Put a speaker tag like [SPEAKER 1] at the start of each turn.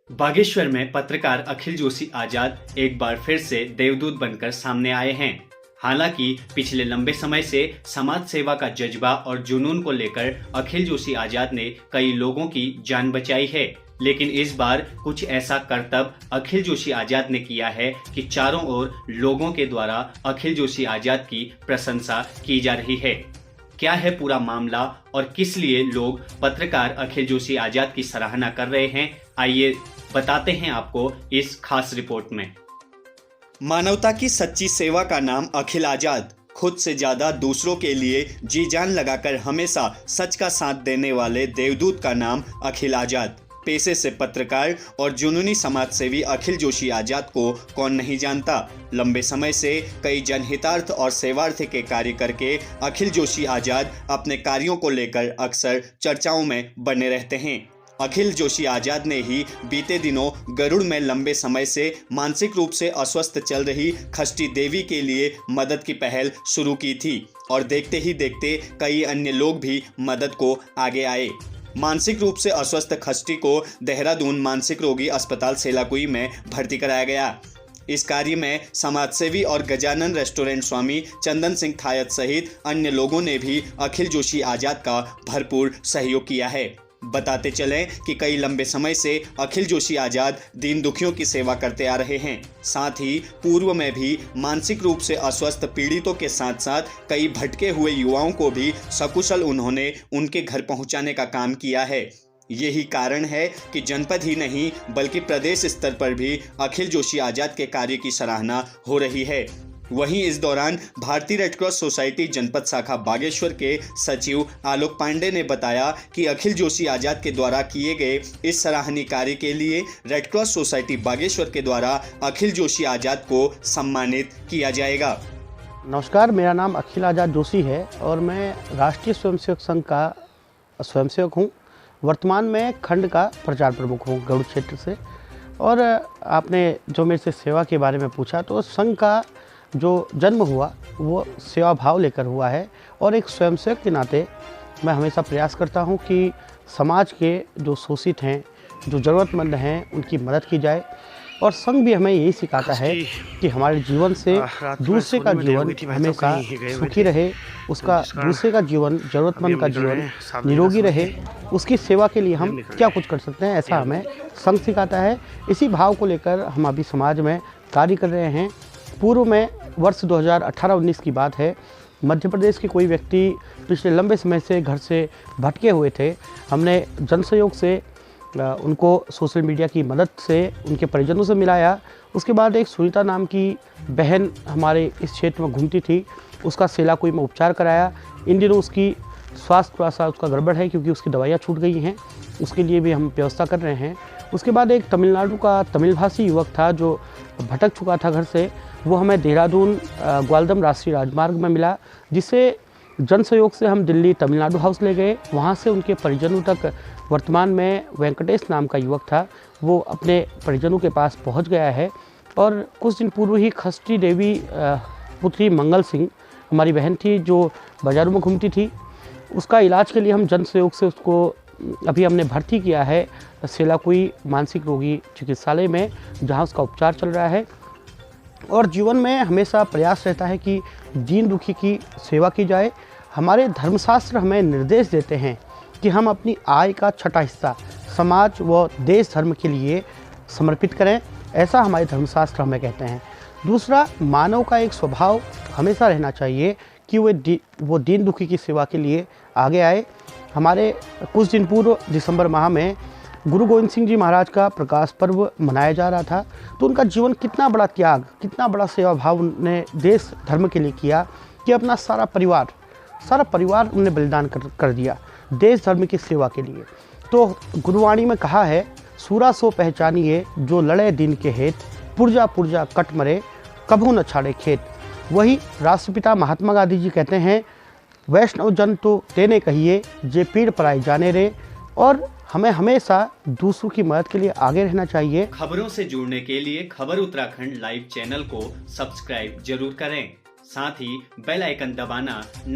[SPEAKER 1] बागेश्वर में पत्रकार अखिल जोशी आजाद एक बार फिर से देवदूत बनकर सामने आए हैं। हालांकि पिछले लंबे समय से समाज सेवा का जज्बा और जुनून को लेकर अखिल जोशी आजाद ने कई लोगों की जान बचाई है, लेकिन इस बार कुछ ऐसा करतब अखिल जोशी आजाद ने किया है कि चारों ओर लोगों के द्वारा अखिल जोशी आजाद की प्रशंसा की जा रही है। क्या है पूरा मामला और किस लिए लोग पत्रकार अखिल जोशी आजाद की सराहना कर रहे हैं, आइए बताते हैं आपको इस खास रिपोर्ट में। मानवता की सच्ची सेवा का नाम अखिल आजाद। खुद से ज्यादा दूसरों के लिए जी जान लगाकर हमेशा सच का साथ देने वाले देवदूत का नाम अखिल आजाद। पेशे से पत्रकार और जुनूनी समाजसेवी अखिल जोशी आजाद को कौन नहीं जानता। लंबे समय से कई जनहितार्थ और सेवार्थ के कार्य करके अखिल जोशी आजाद अपने कार्यों को लेकर अक्सर चर्चाओं में बने रहते हैं। अखिल जोशी आजाद ने ही बीते दिनों गरुड़ में लंबे समय से मानसिक रूप से अस्वस्थ चल रही खष्टी देवी के लिए मदद की पहल शुरू की थी और देखते ही देखते कई अन्य लोग भी मदद को आगे आए। मानसिक रूप से अस्वस्थ खष्टी को देहरादून मानसिक रोगी अस्पताल सेलाकुई में भर्ती कराया गया। इस कार्य में समाजसेवी और गजानन रेस्टोरेंट स्वामी चंदन सिंह थायत सहित अन्य लोगों ने भी अखिल जोशी आजाद का भरपूर सहयोग किया है। बताते चलें कि कई लंबे समय से अखिल जोशी आजाद दीन दुखियों की सेवा करते आ रहे हैं। साथ ही पूर्व में भी मानसिक रूप से अस्वस्थ पीड़ितों के साथ साथ कई भटके हुए युवाओं को भी सकुशल उन्होंने उनके घर पहुंचाने का काम किया है। यही कारण है कि जनपद ही नहीं बल्कि प्रदेश स्तर पर भी अखिल जोशी आजाद के कार्य की सराहना हो रही है। वहीं इस दौरान भारतीय रेड क्रॉस सोसाइटी जनपद शाखा बागेश्वर के सचिव आलोक पांडे ने बताया कि अखिल जोशी आजाद के द्वारा किए गए इस सराहनीय कार्य के लिए रेड क्रॉस सोसाइटी बागेश्वर के द्वारा अखिल जोशी आजाद को सम्मानित किया जाएगा।
[SPEAKER 2] नमस्कार, मेरा नाम अखिल आजाद जोशी है और मैं राष्ट्रीय स्वयंसेवक संघ का स्वयंसेवक हूँ। वर्तमान में खंड का प्रचार प्रमुख हूँ गरुड़ क्षेत्र से। और आपने जो मेरे से सेवा के बारे में पूछा, तो संघ का जो जन्म हुआ वो सेवा भाव लेकर हुआ है और एक स्वयंसेवक के नाते मैं हमेशा प्रयास करता हूं कि समाज के जो शोषित हैं, जो ज़रूरतमंद हैं, उनकी मदद की जाए। और संघ भी हमें यही सिखाता है कि हमारे जीवन से दूसरे का जीवन हमेशा सुखी रहे, उसका दूसरे का जीवन, ज़रूरतमंद का जीवन निरोगी रहे, उसकी सेवा के लिए हम क्या कुछ कर सकते हैं, ऐसा हमें संघ सिखाता है। इसी भाव को लेकर हम अभी समाज में कार्य कर रहे हैं। पूर्व में वर्ष 2018-19 की बात है, मध्य प्रदेश के कोई व्यक्ति पिछले लंबे समय से घर से भटके हुए थे। हमने जनसहयोग से उनको सोशल मीडिया की मदद से उनके परिजनों से मिलाया। उसके बाद एक सुनीता नाम की बहन हमारे इस क्षेत्र में घूमती थी, उसका सेलाकुई में उपचार कराया। इन दिनों उसकी स्वास्थ्य थोड़ा सा उसका गड़बड़ है क्योंकि उसकी दवाइयाँ छूट गई हैं, उसके लिए भी हम व्यवस्था कर रहे हैं। उसके बाद एक तमिलनाडु का तमिल भाषी युवक था जो भटक चुका था घर से, वो हमें देहरादून ग्वालदम राष्ट्रीय राजमार्ग में मिला, जिसे जन सहयोग से हम दिल्ली तमिलनाडु हाउस ले गए। वहाँ से उनके परिजनों तक, वर्तमान में वेंकटेश नाम का युवक था, वो अपने परिजनों के पास पहुँच गया है। और कुछ दिन पूर्व ही खष्टी देवी पुत्री मंगल सिंह हमारी बहन थी जो बाज़ारों में घूमती थी, उसका इलाज के लिए हम जन सहयोग से उसको अभी हमने भर्ती किया है सेलाकुई मानसिक रोगी चिकित्सालय में, जहाँ उसका उपचार चल रहा है। और जीवन में हमेशा प्रयास रहता है कि दीन दुखी की सेवा की जाए। हमारे धर्मशास्त्र हमें निर्देश देते हैं कि हम अपनी आय का छठा हिस्सा समाज व देश धर्म के लिए समर्पित करें, ऐसा हमारे धर्मशास्त्र हमें कहते हैं। दूसरा, मानव का एक स्वभाव हमेशा रहना चाहिए कि वो दीन दुखी की सेवा के लिए आगे आए। हमारे कुछ दिन पूर्व दिसंबर माह में गुरु गोविंद सिंह जी महाराज का प्रकाश पर्व मनाया जा रहा था, तो उनका जीवन कितना बड़ा त्याग, कितना बड़ा सेवा भाव उन्होंने देश धर्म के लिए किया कि अपना सारा परिवार उन्होंने बलिदान कर दिया देश धर्म की सेवा के लिए। तो गुरुवाणी में कहा है, सूरा सो पहचानिए जो लड़े दिन के हेत, पुरजा पुरजा कट मरे कभू न छाड़े खेत। वही राष्ट्रपिता महात्मा गांधी जी कहते हैं, वैष्णव जन तो तेने कहिए जे पीड़ पराई जाने रे। और हमें हमेशा दूसरों की मदद के लिए आगे रहना चाहिए।
[SPEAKER 1] खबरों से जुड़ने के लिए खबर उत्तराखंड लाइव चैनल को सब्सक्राइब जरूर करें, साथ ही बेल आइकन दबाना ना